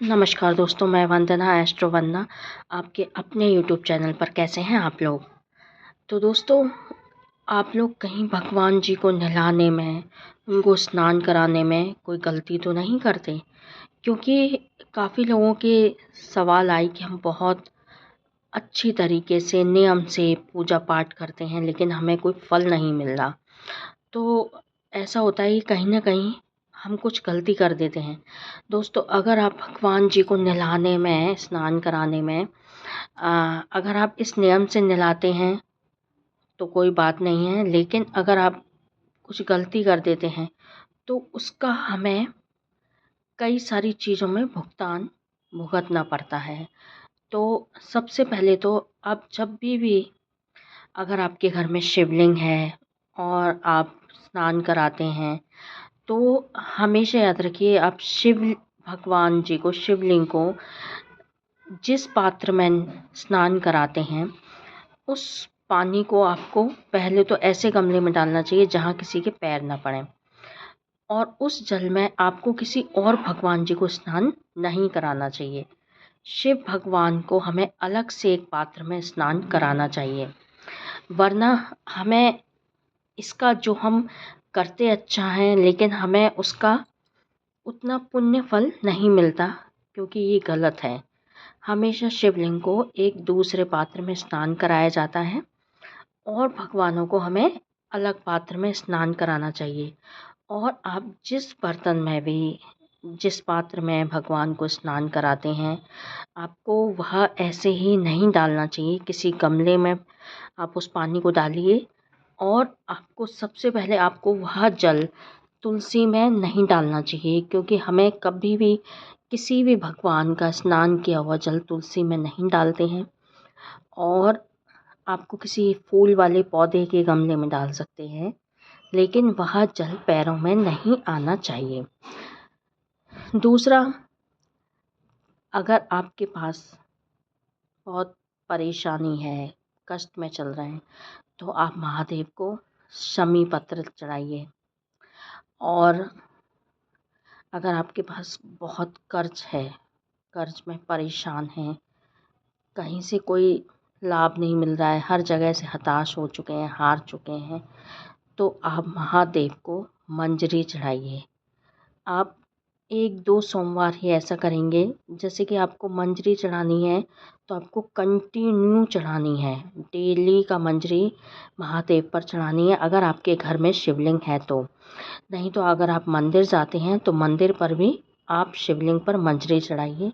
नमस्कार दोस्तों, मैं वंदना एस्ट्रो वंदना आपके अपने यूट्यूब चैनल पर। कैसे हैं आप लोग? तो दोस्तों, आप लोग कहीं भगवान जी को नहलाने में, उनको स्नान कराने में कोई गलती तो नहीं करते? क्योंकि काफ़ी लोगों के सवाल आए कि हम बहुत अच्छी तरीके से नियम से पूजा पाठ करते हैं लेकिन हमें कोई फल नहीं मिल रहा। तो ऐसा होता है कि कहीं न कहीं हम कुछ गलती कर देते हैं। दोस्तों, अगर आप भगवान जी को नहलाने में, स्नान कराने में अगर आप इस नियम से नहलाते हैं तो कोई बात नहीं है, लेकिन अगर आप कुछ गलती कर देते हैं तो उसका हमें कई सारी चीज़ों में भुगतान भुगतना पड़ता है। तो सबसे पहले तो आप जब भी अगर आपके घर में शिवलिंग है और आप स्नान कराते हैं तो हमेशा याद रखिए, आप भगवान जी को, शिवलिंग को जिस पात्र में स्नान कराते हैं उस पानी को आपको पहले तो ऐसे गमले में डालना चाहिए जहाँ किसी के पैर ना पड़े, और उस जल में आपको किसी और भगवान जी को स्नान नहीं कराना चाहिए। शिव भगवान को हमें अलग से एक पात्र में स्नान कराना चाहिए, वरना हमें इसका जो हम करते अच्छा हैं लेकिन हमें उसका उतना पुण्य फल नहीं मिलता, क्योंकि ये गलत है। हमेशा शिवलिंग को एक दूसरे पात्र में स्नान कराया जाता है और भगवानों को हमें अलग पात्र में स्नान कराना चाहिए। और आप जिस बर्तन में भी, जिस पात्र में भगवान को स्नान कराते हैं, आपको वह ऐसे ही नहीं डालना चाहिए। किसी गमले में आप उस पानी को डालिए और आपको सबसे पहले आपको वह जल तुलसी में नहीं डालना चाहिए, क्योंकि हमें कभी भी किसी भी भगवान का स्नान किया हुआ जल तुलसी में नहीं डालते हैं। और आपको किसी फूल वाले पौधे के गमले में डाल सकते हैं, लेकिन वह जल पैरों में नहीं आना चाहिए। दूसरा, अगर आपके पास बहुत परेशानी है, कष्ट में चल रहे हैं, तो आप महादेव को शमी पत्र चढ़ाइए। और अगर आपके पास बहुत कर्ज है, कर्ज में परेशान हैं, कहीं से कोई लाभ नहीं मिल रहा है, हर जगह से हताश हो चुके हैं, हार चुके हैं, तो आप महादेव को मंजरी चढ़ाइए। आप 1-2 सोमवार ही ऐसा करेंगे। जैसे कि आपको मंजरी चढ़ानी है तो आपको कंटिन्यू चढ़ानी है, डेली का मंजरी महादेव पर चढ़ानी है, अगर आपके घर में शिवलिंग है तो। नहीं तो अगर आप मंदिर जाते हैं तो मंदिर पर भी आप शिवलिंग पर मंजरी चढ़ाइए।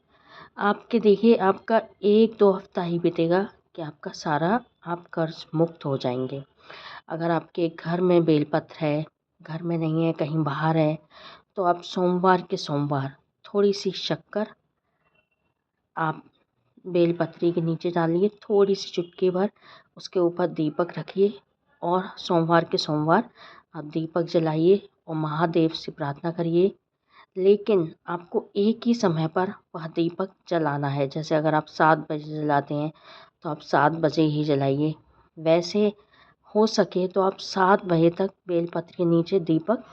आपके देखिए, आपका 1-2 हफ्ता ही बीतेगा कि आपका सारा आप कर्ज मुक्त हो जाएंगे। अगर आपके घर में बेलपत्र है, घर में नहीं है, कहीं बाहर है, तो आप सोमवार के सोमवार थोड़ी सी शक्कर आप बेलपत्री के नीचे डालिए, थोड़ी सी चुटकी भर, उसके ऊपर दीपक रखिए और सोमवार के सोमवार आप दीपक जलाइए और महादेव से प्रार्थना करिए। लेकिन आपको एक ही समय पर वह दीपक जलाना है। जैसे अगर आप 7 बजे जलाते हैं तो आप 7 बजे ही जलाइए। वैसे हो सके तो आप 7 बजे तक बेलपत्र के नीचे दीपक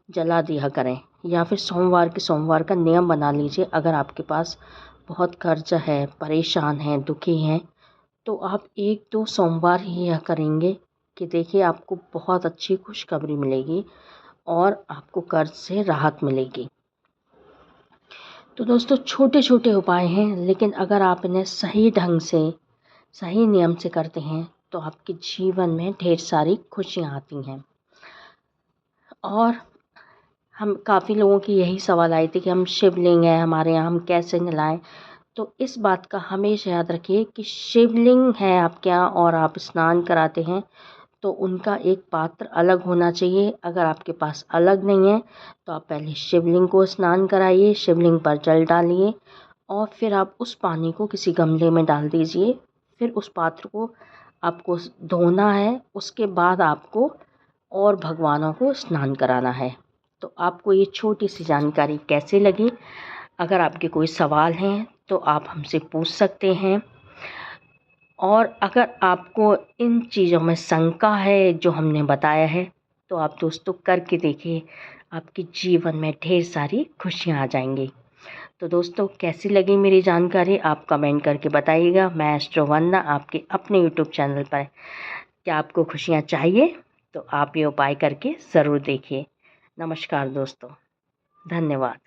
जला दिया करें, या फिर सोमवार के सोमवार का नियम बना लीजिए। अगर आपके पास बहुत कर्ज है, परेशान हैं, दुखी हैं, तो आप 1-2 सोमवार ही यह करेंगे कि देखिए आपको बहुत अच्छी खुशखबरी मिलेगी और आपको कर्ज से राहत मिलेगी। तो दोस्तों, छोटे छोटे उपाय हैं, लेकिन अगर आप इन्हें सही ढंग से, सही नियम से करते हैं तो आपके जीवन में ढेर सारी खुशियाँ आती हैं। और हम काफ़ी लोगों की यही सवाल आए थे कि हम शिवलिंग है हमारे यहाँ, हम कैसे नहलाएं। तो इस बात का हमेशा याद रखिए कि शिवलिंग है आपके यहाँ और आप स्नान कराते हैं तो उनका एक पात्र अलग होना चाहिए। अगर आपके पास अलग नहीं है तो आप पहले शिवलिंग को स्नान कराइए, शिवलिंग पर जल डालिए और फिर आप उस पानी को किसी गमले में डाल दीजिए। फिर उस पात्र को आपको धोना है, उसके बाद आपको और भगवानों को स्नान कराना है। तो आपको ये छोटी सी जानकारी कैसे लगी? अगर आपके कोई सवाल हैं तो आप हमसे पूछ सकते हैं। और अगर आपको इन चीज़ों में शंका है जो हमने बताया है, तो आप दोस्तों करके देखिए, आपके जीवन में ढेर सारी खुशियाँ आ जाएंगी। तो दोस्तों, कैसी लगी मेरी जानकारी आप कमेंट करके बताइएगा। मैं एस्ट्रो वंदना आपके अपने यूट्यूब चैनल पर। क्या आपको खुशियाँ चाहिए तो आप ये उपाय करके ज़रूर देखिए। नमस्कार दोस्तों, धन्यवाद।